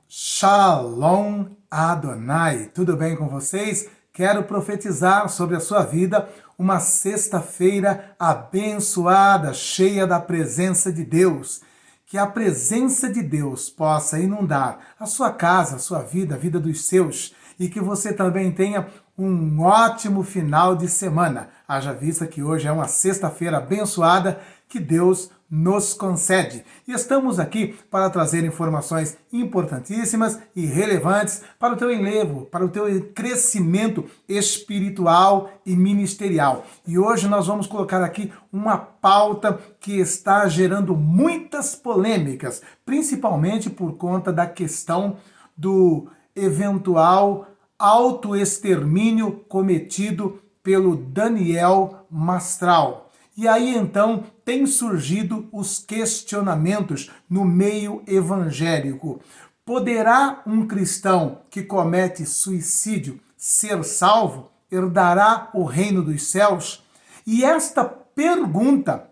Shalom Adonai, tudo bem com vocês? Quero profetizar sobre a sua vida uma sexta-feira abençoada, cheia da presença de Deus. Que a presença de Deus possa inundar a sua casa, a sua vida, a vida dos seus, e que você também tenha um ótimo final de semana. Haja vista que hoje é uma sexta-feira abençoada que Deus nos concede. E estamos aqui para trazer informações importantíssimas e relevantes para o teu enlevo, para o teu crescimento espiritual e ministerial. E hoje nós vamos colocar aqui uma pauta que está gerando muitas polêmicas, principalmente por conta da questão do eventual autoextermínio cometido pelo Daniel Mastral. E aí então tem surgido os questionamentos no meio evangélico. Poderá um cristão que comete suicídio ser salvo? Herdará o reino dos céus? E esta pergunta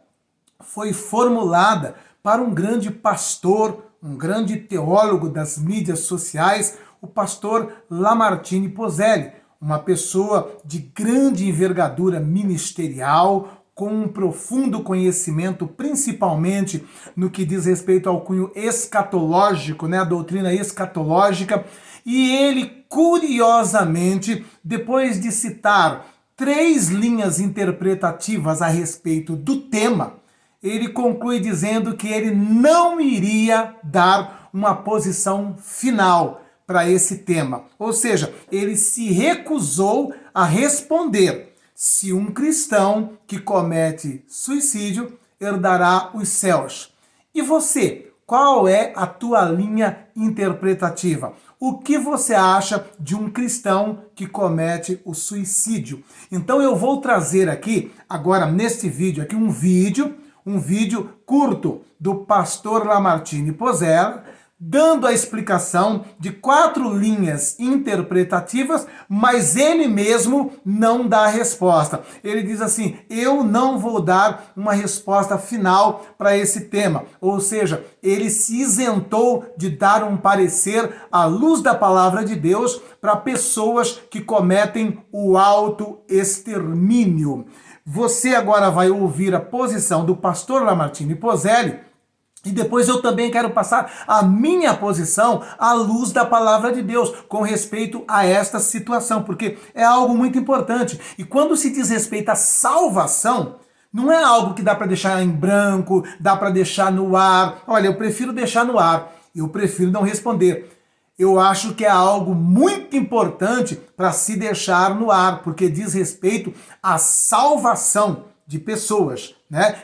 foi formulada para um grande pastor, um grande teólogo das mídias sociais, o pastor Lamartine Poselli, uma pessoa de grande envergadura ministerial, com um profundo conhecimento, principalmente no que diz respeito ao cunho escatológico, a doutrina escatológica, e ele, curiosamente, depois de citar 3 linhas interpretativas a respeito do tema, ele conclui dizendo que ele não iria dar uma posição final para esse tema. Ou seja, ele se recusou a responder se um cristão que comete suicídio herdará os céus. E você, qual é a tua linha interpretativa? O que você acha de um cristão que comete o suicídio? Então eu vou trazer aqui, agora neste vídeo aqui, um vídeo curto do pastor Lamartine Poselli, dando a explicação de 4 linhas interpretativas, mas ele mesmo não dá a resposta. Ele diz assim: eu não vou dar uma resposta final para esse tema. Ou seja, ele se isentou de dar um parecer à luz da palavra de Deus para pessoas que cometem o autoextermínio. Você agora vai ouvir a posição do pastor Lamartine Poselli, e depois eu também quero passar a minha posição à luz da palavra de Deus com respeito a esta situação, porque é algo muito importante. E quando se diz respeito à salvação, não é algo que dá para deixar em branco, dá para deixar no ar. Olha, eu prefiro deixar no ar, eu prefiro não responder. Eu acho que é algo muito importante para se deixar no ar, porque diz respeito à salvação de pessoas,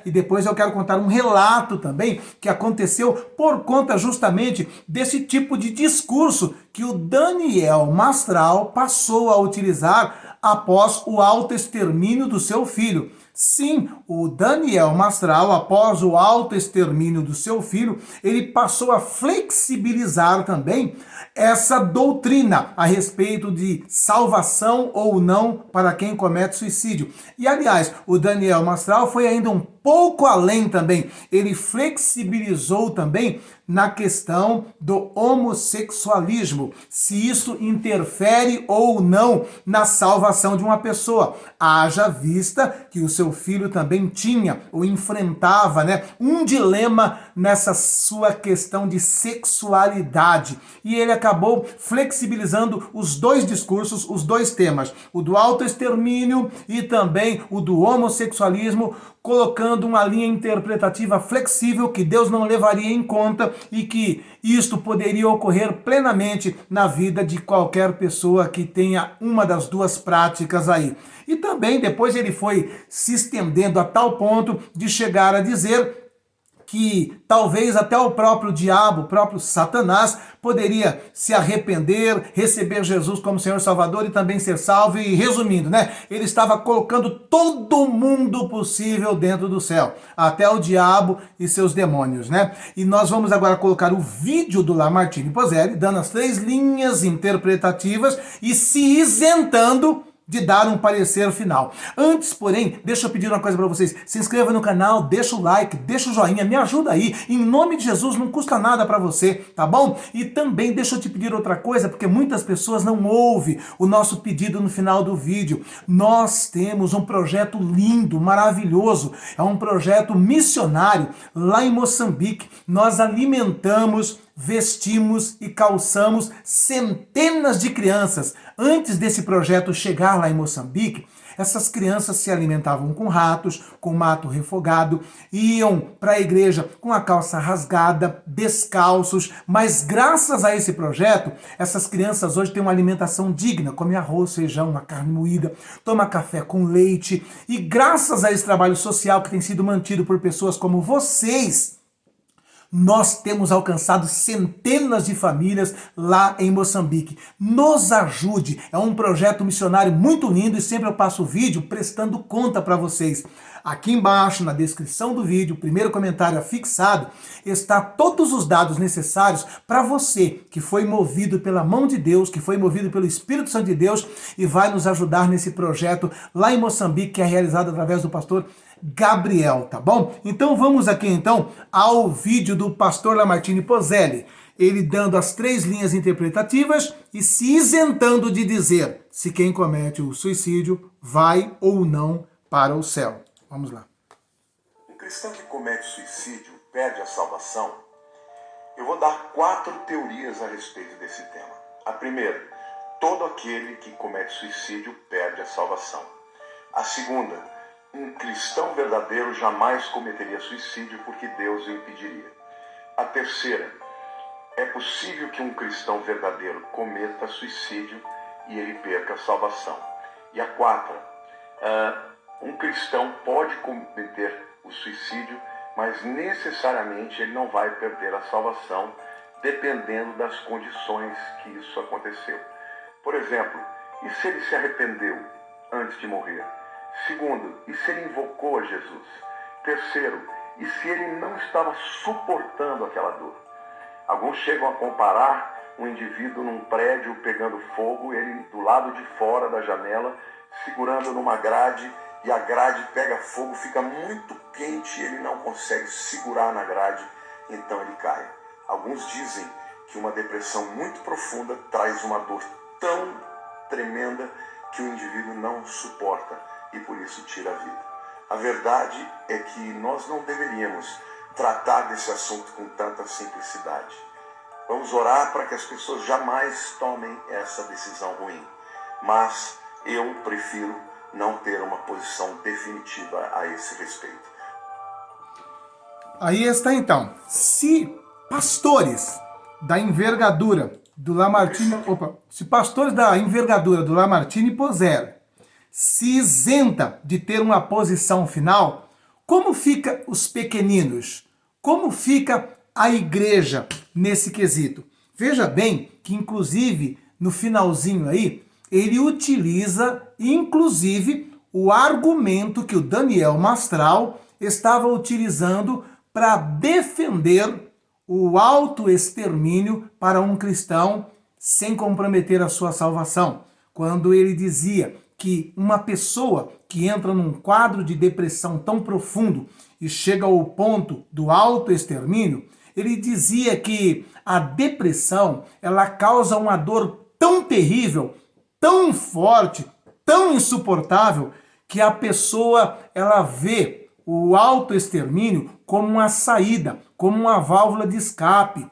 E depois eu quero contar um relato também que aconteceu por conta justamente desse tipo de discurso que o Daniel Mastral passou a utilizar após o autoextermínio do seu filho. Sim, o Daniel Mastral, após o autoextermínio do seu filho, ele passou a flexibilizar também essa doutrina a respeito de salvação ou não para quem comete suicídio. E, aliás, o Daniel Mastral foi ainda um pouco além também. Ele flexibilizou também na questão do homossexualismo, se isso interfere ou não na salvação de uma pessoa. Haja vista que o seu filho também tinha ou enfrentava, um dilema nessa sua questão de sexualidade. E ele acabou flexibilizando os 2 discursos, os 2 temas, o do autoextermínio e também o do homossexualismo, colocando uma linha interpretativa flexível que Deus não levaria em conta e que isto poderia ocorrer plenamente na vida de qualquer pessoa que tenha uma das 2 práticas aí. E também depois ele foi se estendendo a tal ponto de chegar a dizer que talvez até o próprio diabo, o próprio Satanás, poderia se arrepender, receber Jesus como Senhor e Salvador e também ser salvo. E resumindo, ele estava colocando todo mundo possível dentro do céu, até o diabo e seus demônios, E nós vamos agora colocar o vídeo do Lamartine Poselli, dando as 3 linhas interpretativas e se isentando de dar um parecer final. Antes, porém, deixa eu pedir uma coisa para vocês. Se inscreva no canal, deixa o like, deixa o joinha, me ajuda aí. Em nome de Jesus, não custa nada para você, tá bom? E também deixa eu te pedir outra coisa, porque muitas pessoas não ouvem o nosso pedido no final do vídeo. Nós temos um projeto lindo, maravilhoso. É um projeto missionário lá em Moçambique. Nós alimentamos, vestimos e calçamos centenas de crianças. Antes desse projeto chegar lá em Moçambique, essas crianças se alimentavam com ratos, com mato refogado, iam para a igreja com a calça rasgada, descalços, mas graças a esse projeto, essas crianças hoje têm uma alimentação digna, comem arroz, feijão, uma carne moída, toma café com leite, e graças a esse trabalho social que tem sido mantido por pessoas como vocês, nós temos alcançado centenas de famílias lá em Moçambique. Nos ajude, é um projeto missionário muito lindo e sempre eu passo o vídeo prestando conta para vocês. Aqui embaixo, na descrição do vídeo, o primeiro comentário afixado, está todos os dados necessários para você que foi movido pela mão de Deus, que foi movido pelo Espírito Santo de Deus e vai nos ajudar nesse projeto lá em Moçambique, que é realizado através do pastor Gabriel, tá bom? Então vamos aqui então ao vídeo do pastor Lamartine Pozzelli, ele dando as 3 linhas interpretativas e se isentando de dizer se quem comete o suicídio vai ou não para o céu. Vamos lá. Um cristão que comete suicídio perde a salvação? Eu vou dar 4 teorias a respeito desse tema. A primeira, todo aquele que comete suicídio perde a salvação. A segunda, um cristão verdadeiro jamais cometeria suicídio porque Deus o impediria. A terceira, é possível que um cristão verdadeiro cometa suicídio e ele perca a salvação. E a quarta, um cristão pode cometer o suicídio, mas necessariamente ele não vai perder a salvação, dependendo das condições que isso aconteceu. Por exemplo, e se ele se arrependeu antes de morrer? Segundo, e se ele invocou a Jesus? Terceiro, e se ele não estava suportando aquela dor? Alguns chegam a comparar um indivíduo num prédio pegando fogo, ele do lado de fora da janela, segurando numa grade, e a grade pega fogo, fica muito quente e ele não consegue segurar na grade, então ele cai. Alguns dizem que uma depressão muito profunda traz uma dor tão tremenda que o indivíduo não suporta e por isso tira a vida. A verdade é que nós não deveríamos tratar desse assunto com tanta simplicidade. Vamos orar para que as pessoas jamais tomem essa decisão ruim, mas eu prefiro não ter uma posição definitiva a esse respeito. Aí está então. Se pastores da envergadura do Lamartine, se pastores da envergadura do Lamartine Pozzelli se isenta de ter uma posição final, como fica os pequeninos? Como fica a igreja nesse quesito? Veja bem que, inclusive, no finalzinho aí, ele utiliza, inclusive, o argumento que o Daniel Mastral estava utilizando para defender o autoextermínio para um cristão sem comprometer a sua salvação. Quando ele dizia que uma pessoa que entra num quadro de depressão tão profundo e chega ao ponto do autoextermínio, ele dizia que a depressão, ela causa uma dor tão terrível, tão forte, tão insuportável, que a pessoa ela vê o autoextermínio como uma saída, como uma válvula de escape.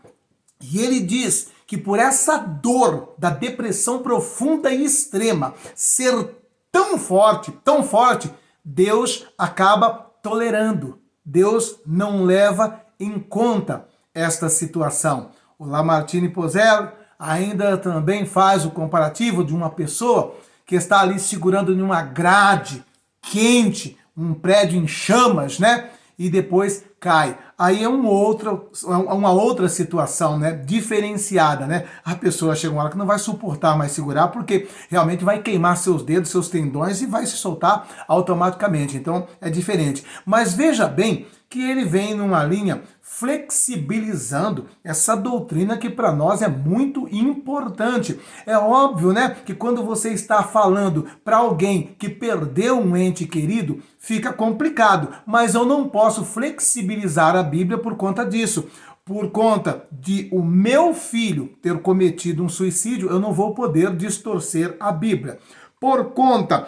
E ele diz que por essa dor da depressão profunda e extrema ser tão forte, Deus acaba tolerando. Deus não leva em conta esta situação. O Lamartine Pozzelli ainda também faz o comparativo de uma pessoa que está ali segurando em uma grade quente, um prédio em chamas, né? E depois cai. Aí é uma outra situação, né? Diferenciada, né? A pessoa chega uma hora que não vai suportar mais segurar, porque realmente vai queimar seus dedos, seus tendões e vai se soltar automaticamente. Então é diferente. Mas veja bem que ele vem numa linha flexibilizando essa doutrina que para nós é muito importante. É óbvio, né, que quando você está falando para alguém que perdeu um ente querido, fica complicado, mas eu não posso flexibilizar a Bíblia por conta disso. Por conta de o meu filho ter cometido um suicídio, eu não vou poder distorcer a Bíblia. Por conta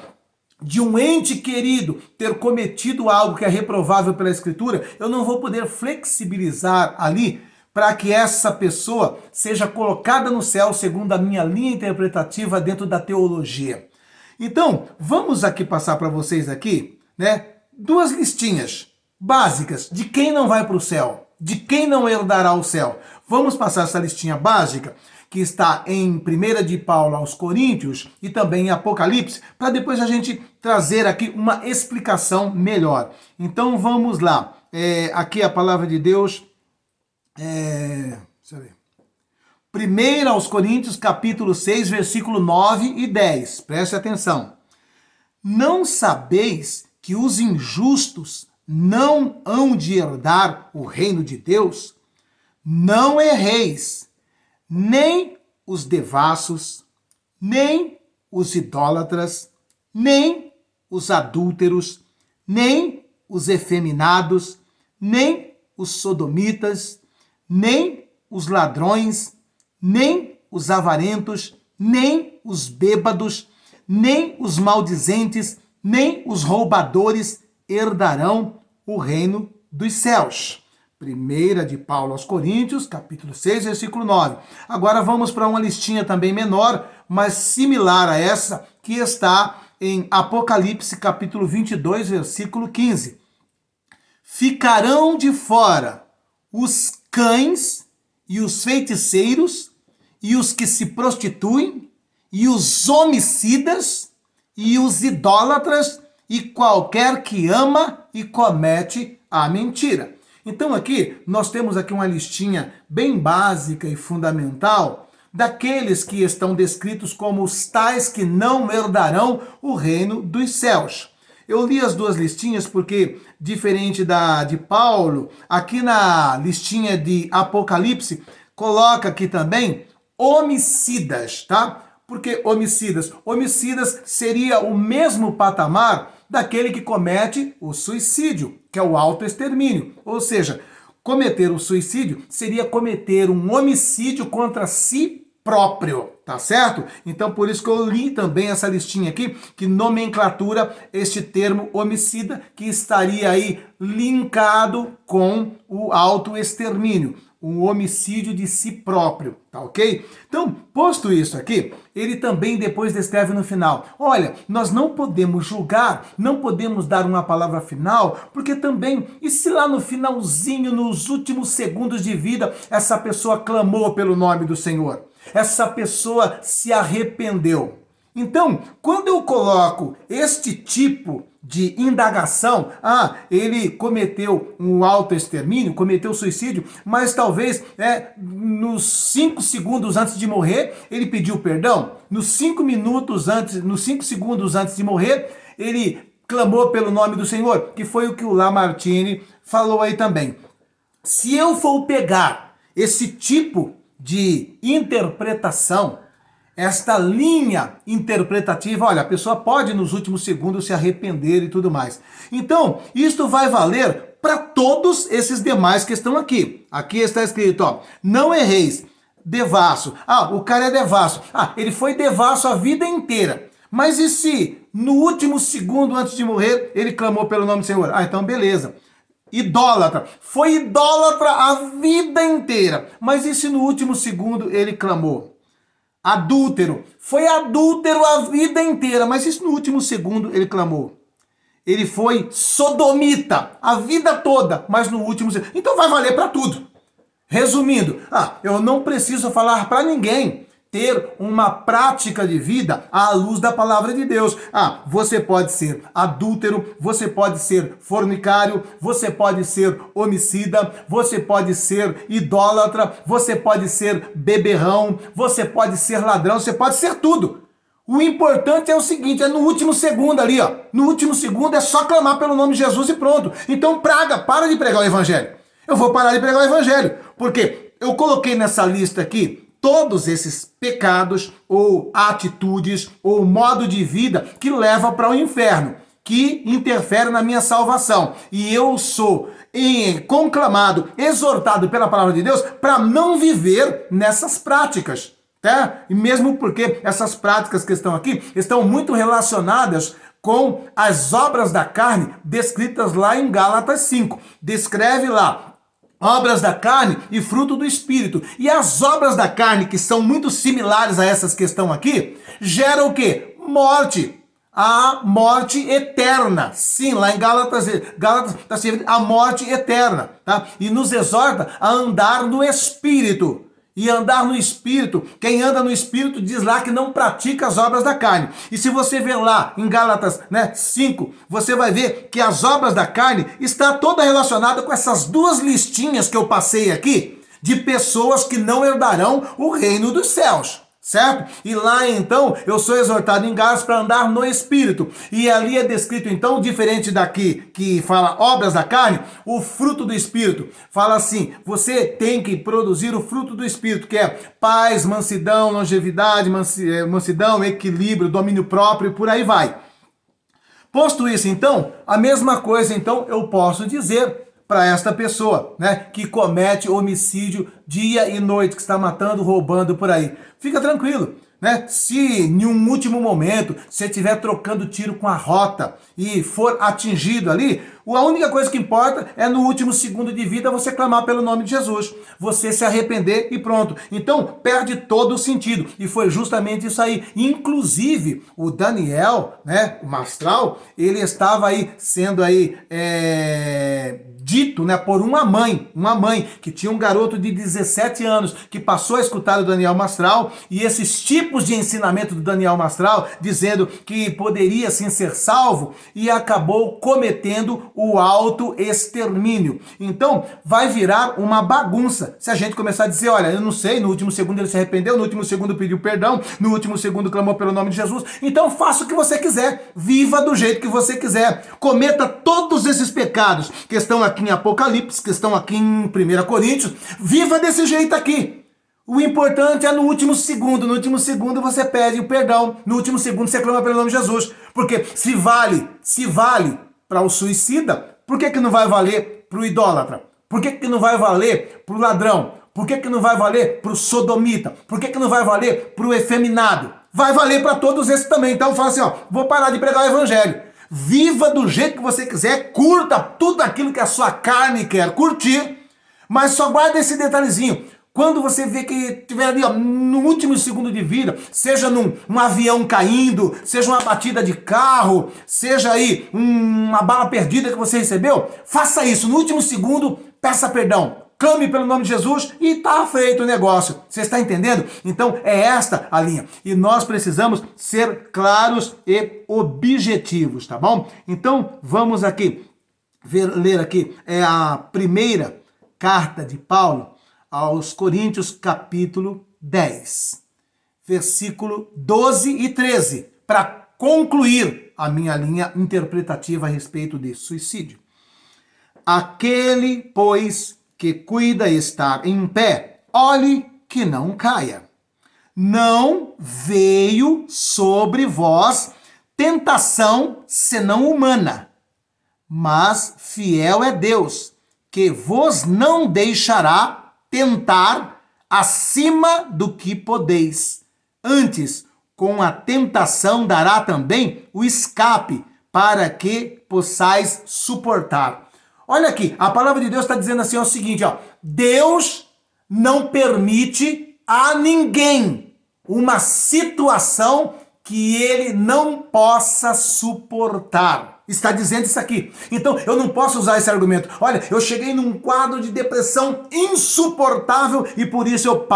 de um ente querido ter cometido algo que é reprovável pela Escritura, eu não vou poder flexibilizar ali para que essa pessoa seja colocada no céu segundo a minha linha interpretativa dentro da teologia. Então, vamos aqui passar para vocês aqui, né, duas listinhas básicas de quem não vai para o céu, de quem não herdará o céu. Vamos passar essa listinha básica que está em 1 de Paulo aos Coríntios e também em Apocalipse, para depois a gente trazer aqui uma explicação melhor. Então vamos lá. Aqui a palavra de Deus. Deixa eu ver. 1 aos Coríntios, capítulo 6, versículo 9 e 10. Preste atenção. Não sabeis que os injustos não hão de herdar o reino de Deus? Não erreis, nem os devassos, nem os idólatras, nem os adúlteros, nem os efeminados, nem os sodomitas, nem os ladrões, nem os avarentos, nem os bêbados, nem os maldizentes, nem os roubadores herdarão o reino dos céus. 1 de Paulo aos Coríntios, capítulo 6, versículo 9. Agora vamos para uma listinha também menor, mas similar a essa, que está em Apocalipse, capítulo 22, versículo 15. Ficarão de fora os cães e os feiticeiros, e os que se prostituem, e os homicidas, e os idólatras, e qualquer que ama e comete a mentira. Então aqui, nós temos aqui uma listinha bem básica e fundamental daqueles que estão descritos como os tais que não herdarão o reino dos céus. Eu li as duas listinhas porque, diferente de Paulo, aqui na listinha de Apocalipse, coloca aqui também homicidas, tá? Por que homicidas? Homicidas seria o mesmo patamar daquele que comete o suicídio, que é o autoextermínio. Ou seja, cometer o suicídio seria cometer um homicídio contra si próprio, tá certo? Então por isso que eu li também essa listinha aqui, que nomenclatura este termo homicida, que estaria aí linkado com o autoextermínio, um homicídio de si próprio, tá ok? Então, posto isso aqui, ele também depois descreve no final, olha, nós não podemos julgar, não podemos dar uma palavra final, porque também, e se lá no finalzinho, nos últimos segundos de vida, essa pessoa clamou pelo nome do Senhor, essa pessoa se arrependeu. Então, quando eu coloco este tipo de indagação, ele cometeu um autoextermínio, cometeu suicídio, mas talvez nos 5 segundos antes de morrer, ele pediu perdão, nos 5 segundos antes de morrer, ele clamou pelo nome do Senhor, que foi o que o Lamartine falou aí também. Se eu for pegar esse tipo de interpretação, esta linha interpretativa, olha, a pessoa pode nos últimos segundos se arrepender e tudo mais. Então, isto vai valer para todos esses demais que estão aqui. Aqui está escrito, ó, não erreis, devasso. O cara é devasso. Ele foi devasso a vida inteira. Mas e se no último segundo antes de morrer, ele clamou pelo nome do Senhor? Então beleza. Idólatra. Foi idólatra a vida inteira. Mas e se no último segundo ele clamou? Adúltero. Foi adúltero a vida inteira. Mas isso no último segundo ele clamou. Ele foi sodomita a vida toda. Mas no último segundo. Então vai valer para tudo. Resumindo. Eu não preciso falar para ninguém ter uma prática de vida à luz da palavra de Deus. Você pode ser adúltero, você pode ser fornicário, você pode ser homicida, você pode ser idólatra, você pode ser beberrão, você pode ser ladrão, você pode ser tudo. O importante é o seguinte, é no último segundo ali, ó. No último segundo é só clamar pelo nome de Jesus e pronto. Então para de pregar o evangelho. Eu vou parar de pregar o evangelho, porque eu coloquei nessa lista aqui todos esses pecados ou atitudes ou modo de vida que leva para o inferno, que interfere na minha salvação. E eu sou conclamado, exortado pela palavra de Deus para não viver nessas práticas. Tá? E mesmo porque essas práticas que estão aqui estão muito relacionadas com as obras da carne descritas lá em Gálatas 5. Descreve lá obras da carne e fruto do Espírito. E as obras da carne, que são muito similares a essas que estão aqui, geram o quê? Morte. A morte eterna. Sim, lá em Gálatas está escrito a morte eterna. Tá? E nos exorta a andar no Espírito. E andar no Espírito, quem anda no Espírito diz lá que não pratica as obras da carne. E se você ver lá em Gálatas 5, você vai ver que as obras da carne está toda relacionada com essas duas listinhas que eu passei aqui, de pessoas que não herdarão o reino dos céus. Certo? E lá então eu sou exortado em Gálatas para andar no Espírito. E ali é descrito então, diferente daqui que fala obras da carne, o fruto do Espírito. Fala assim, você tem que produzir o fruto do Espírito, que é paz, mansidão, longevidade, mansidão, equilíbrio, domínio próprio e por aí vai. Posto isso então, a mesma coisa então eu posso dizer para esta pessoa, né, que comete homicídio dia e noite, que está matando, roubando por aí. Fica tranquilo, né? Se em um último momento você estiver trocando tiro com a rota e for atingido ali, a única coisa que importa é no último segundo de vida você clamar pelo nome de Jesus, você se arrepender e pronto. Então perde todo o sentido. E foi justamente isso aí. Inclusive o Daniel, né, o Mastral, ele estava aí sendo aí dito, né, por uma mãe que tinha um garoto de 17 anos que passou a escutar o Daniel Mastral e esses tipos de ensinamento do Daniel Mastral, dizendo que poderia sim ser salvo e acabou cometendo o autoextermínio. Então vai virar uma bagunça se a gente começar a dizer, olha, eu não sei, no último segundo ele se arrependeu, no último segundo pediu perdão, no último segundo clamou pelo nome de Jesus. Então faça o que você quiser, viva do jeito que você quiser, cometa todos esses pecados que estão aqui em Apocalipse, que estão aqui em 1 Coríntios, viva desse jeito aqui. O importante é no último segundo você pede o perdão, no último segundo você clama pelo nome de Jesus, porque se vale para o suicida, por que não vai valer para o idólatra? Por que não vai valer para o ladrão? Por que não vai valer para o sodomita? Por que não vai valer para o efeminado? Vai valer para todos esses também. Então fala assim, ó, vou parar de pregar o evangelho. Viva do jeito que você quiser, curta tudo aquilo que a sua carne quer curtir, mas só guarda esse detalhezinho. Quando você vê que estiver ali, ó, no último segundo de vida, seja num avião caindo, seja uma batida de carro, seja aí uma bala perdida que você recebeu, faça isso. No último segundo, peça perdão. Clame pelo nome de Jesus e está feito o negócio. Você está entendendo? Então é esta a linha. E nós precisamos ser claros e objetivos, tá bom? Então vamos aqui ler aqui a primeira carta de Paulo aos Coríntios, capítulo 10, versículo 12 e 13, para concluir a minha linha interpretativa a respeito de suicídio. Aquele, pois, que cuida estar em pé, olhe que não caia. Não veio sobre vós tentação senão humana, mas fiel é Deus, que vos não deixará tentar acima do que podeis. Antes, com a tentação dará também o escape, para que possais suportar. Olha aqui, a palavra de Deus está dizendo assim, é o seguinte, ó, Deus não permite a ninguém uma situação que ele não possa suportar. Está dizendo isso aqui. Então, eu não posso usar esse argumento. Olha, eu cheguei num quadro de depressão insuportável e por isso eu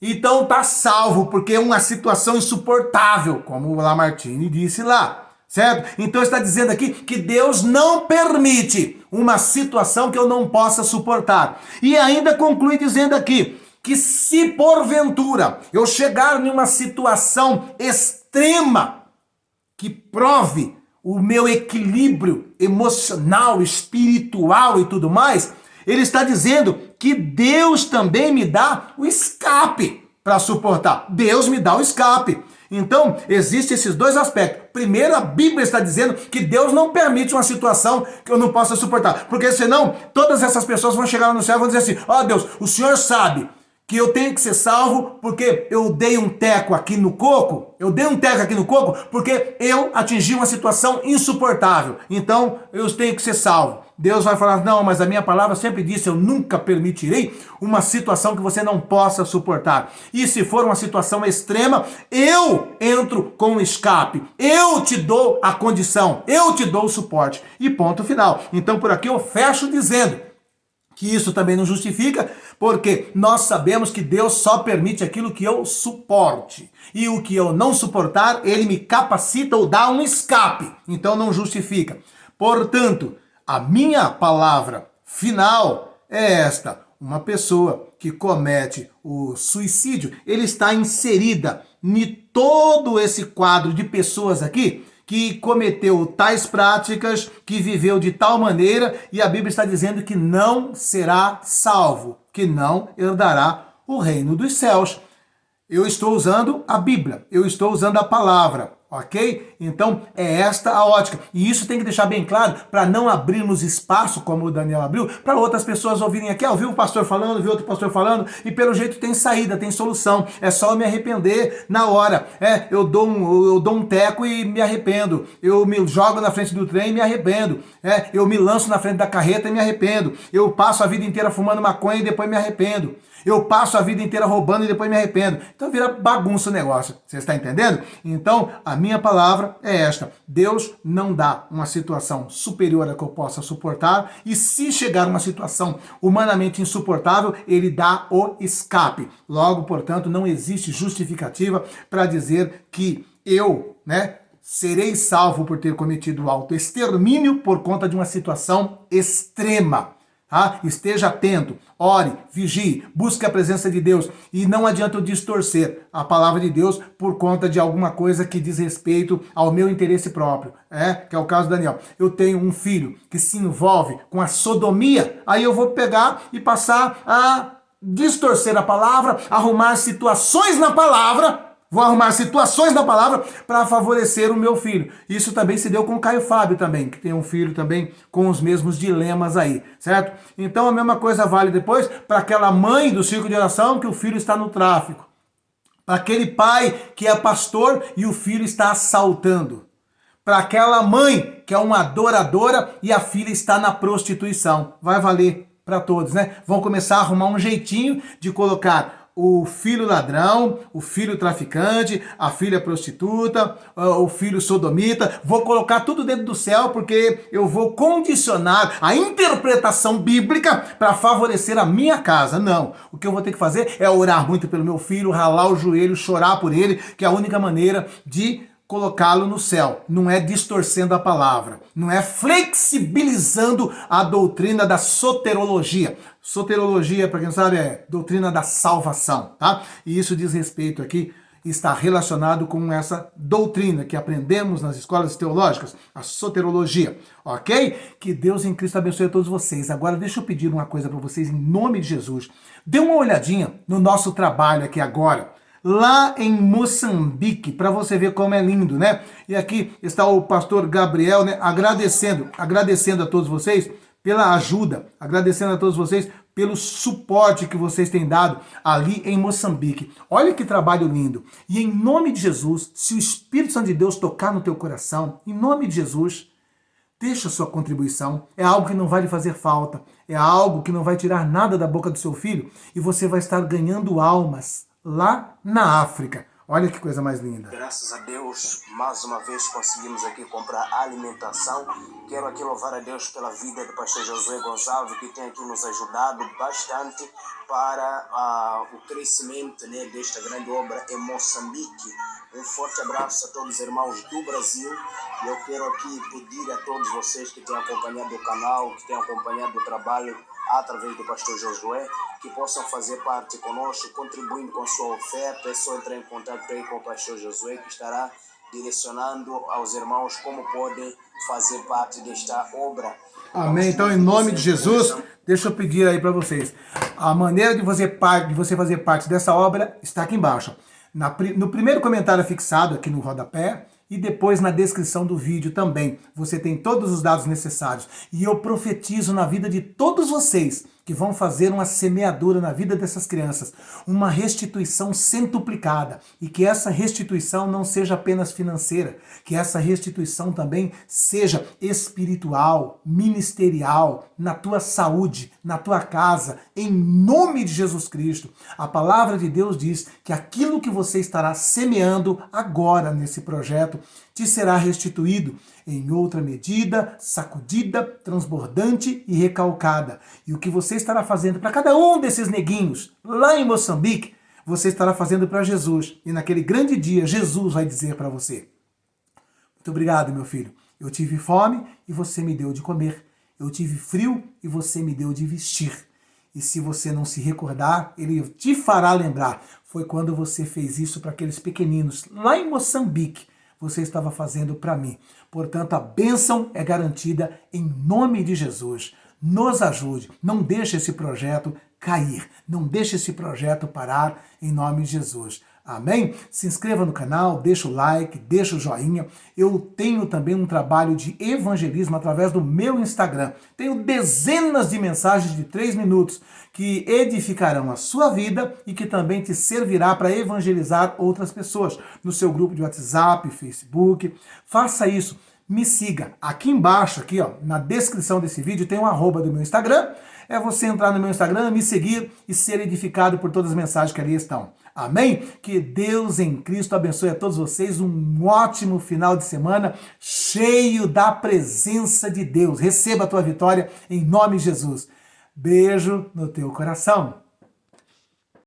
Então tá salvo, porque é uma situação insuportável, como o Lamartine disse lá. Certo? Então está dizendo aqui que Deus não permite uma situação que eu não possa suportar. E ainda conclui dizendo aqui que se porventura eu chegar numa situação extrema, extrema que prove o meu equilíbrio emocional, espiritual e tudo mais, ele está dizendo que Deus também me dá o escape para suportar. Deus me dá o escape. Então, existem esses dois aspectos. Primeiro, a Bíblia está dizendo que Deus não permite uma situação que eu não possa suportar. Porque senão, todas essas pessoas vão chegar lá no céu e vão dizer assim: ó Deus, o Senhor sabe que eu tenho que ser salvo porque eu dei um teco aqui no coco, porque eu atingi uma situação insuportável. Então, eu tenho que ser salvo. Deus vai falar: não, mas a minha palavra sempre disse, eu nunca permitirei uma situação que você não possa suportar. E se for uma situação extrema, eu entro com o escape, eu te dou a condição, eu te dou o suporte. E ponto final. Então, por aqui eu fecho dizendo que isso também não justifica, porque nós sabemos que Deus só permite aquilo que eu suporte. E o que eu não suportar, Ele me capacita ou dá um escape. Então não justifica. Portanto, a minha palavra final é esta: uma pessoa que comete o suicídio, ele está inserida em todo esse quadro de pessoas aqui que cometeu tais práticas, que viveu de tal maneira, e a Bíblia está dizendo que não será salvo, que não herdará o reino dos céus. Eu estou usando a Bíblia, eu estou usando a palavra, ok? Então é esta a ótica. E isso tem que deixar bem claro para não abrirmos espaço, como o Daniel abriu, para outras pessoas ouvirem aqui. Ouviu o pastor falando, viu outro pastor falando, e pelo jeito tem saída, tem solução. É só eu me arrepender na hora. Eu dou um teco e me arrependo. Eu me jogo na frente do trem e me arrependo. Eu me lanço na frente da carreta e me arrependo. Eu passo a vida inteira fumando maconha e depois me arrependo. Eu passo a vida inteira roubando e depois me arrependo. Então vira bagunça o negócio. Você está entendendo? Então a minha palavra é esta: Deus não dá uma situação superior a que eu possa suportar, e se chegar uma situação humanamente insuportável, Ele dá o escape. Logo, portanto, não existe justificativa para dizer que eu, serei salvo por ter cometido autoextermínio por conta de uma situação extrema. Esteja atento, ore, vigie, busque a presença de Deus, e não adianta eu distorcer a palavra de Deus por conta de alguma coisa que diz respeito ao meu interesse próprio, que é o caso do Daniel. Eu tenho um filho que se envolve com a sodomia, aí eu vou pegar e passar a distorcer a palavra, arrumar situações na palavra. Vou arrumar situações na palavra para favorecer o meu filho. Isso também se deu com o Caio Fábio também, que tem um filho também com os mesmos dilemas aí, certo? Então a mesma coisa vale depois para aquela mãe do círculo de oração que o filho está no tráfico. Para aquele pai que é pastor e o filho está assaltando. Para aquela mãe que é uma adoradora e a filha está na prostituição. Vai valer para todos, Vão começar a arrumar um jeitinho de colocar o filho ladrão, o filho traficante, a filha prostituta, o filho sodomita. Vou colocar tudo dentro do céu, porque eu vou condicionar a interpretação bíblica para favorecer a minha casa. Não, o que eu vou ter que fazer é orar muito pelo meu filho, ralar o joelho, chorar por ele, que é a única maneira de colocá-lo no céu. Não é distorcendo a palavra, não é flexibilizando a doutrina da soterologia. Soterologia, para quem não sabe, é doutrina da salvação, tá? E isso diz respeito aqui, está relacionado com essa doutrina que aprendemos nas escolas teológicas, a soterologia, ok? Que Deus em Cristo abençoe a todos vocês. Agora deixa eu pedir uma coisa para vocês em nome de Jesus. Dê uma olhadinha no nosso trabalho aqui agora, lá em Moçambique, para você ver como é lindo, E aqui está o pastor Gabriel, agradecendo a todos vocês pela ajuda, agradecendo a todos vocês pelo suporte que vocês têm dado ali em Moçambique. Olha que trabalho lindo. E em nome de Jesus, se o Espírito Santo de Deus tocar no teu coração, em nome de Jesus, deixa a sua contribuição. É algo que não vai lhe fazer falta, é algo que não vai tirar nada da boca do seu filho, e você vai estar ganhando almas lá na África. Olha que coisa mais linda. Graças a Deus, mais uma vez conseguimos aqui comprar alimentação. Quero aqui louvar a Deus pela vida do pastor Josué Gonçalves, que tem aqui nos ajudado bastante para o crescimento desta grande obra em Moçambique. Um forte abraço a todos os irmãos do Brasil. E eu quero aqui pedir a todos vocês que têm acompanhado o canal, que têm acompanhado o trabalho, através do pastor Josué, que possam fazer parte conosco, contribuindo com sua oferta. É só entrar em contato aí com o pastor Josué, que estará direcionando aos irmãos como podem fazer parte desta obra. Amém. Então, em nome de Jesus, deixa eu pedir aí para vocês. A maneira de você fazer parte dessa obra está aqui embaixo. No primeiro comentário fixado aqui no rodapé e depois na descrição do vídeo também. Você tem todos os dados necessários. E eu profetizo na vida de todos vocês que vão fazer uma semeadura na vida dessas crianças, uma restituição centuplicada, e que essa restituição não seja apenas financeira, que essa restituição também seja espiritual, ministerial, na tua saúde, na tua casa, em nome de Jesus Cristo. A palavra de Deus diz que aquilo que você estará semeando agora nesse projeto te será restituído em outra medida, sacudida, transbordante e recalcada. E o que você estará fazendo para cada um desses neguinhos lá em Moçambique, você estará fazendo para Jesus. E naquele grande dia, Jesus vai dizer para você: muito obrigado, meu filho. Eu tive fome e você me deu de comer. Eu tive frio e você me deu de vestir. E se você não se recordar, ele te fará lembrar. Foi quando você fez isso para aqueles pequeninos lá em Moçambique. Você estava fazendo para mim. Portanto, a bênção é garantida em nome de Jesus. Nos ajude. Não deixe esse projeto cair. Não deixe esse projeto parar em nome de Jesus. Amém? Se inscreva no canal, deixa o like, deixa o joinha. Eu tenho também um trabalho de evangelismo através do meu Instagram. Tenho dezenas de mensagens de 3 minutos que edificarão a sua vida e que também te servirá para evangelizar outras pessoas no seu grupo de WhatsApp, Facebook. Faça isso. Me siga. Aqui embaixo, aqui, ó, na descrição desse vídeo, tem um @ do meu Instagram. É você entrar no meu Instagram, me seguir e ser edificado por todas as mensagens que ali estão. Amém? Que Deus em Cristo abençoe a todos vocês. Um ótimo final de semana cheio da presença de Deus. Receba a tua vitória em nome de Jesus. Beijo no teu coração.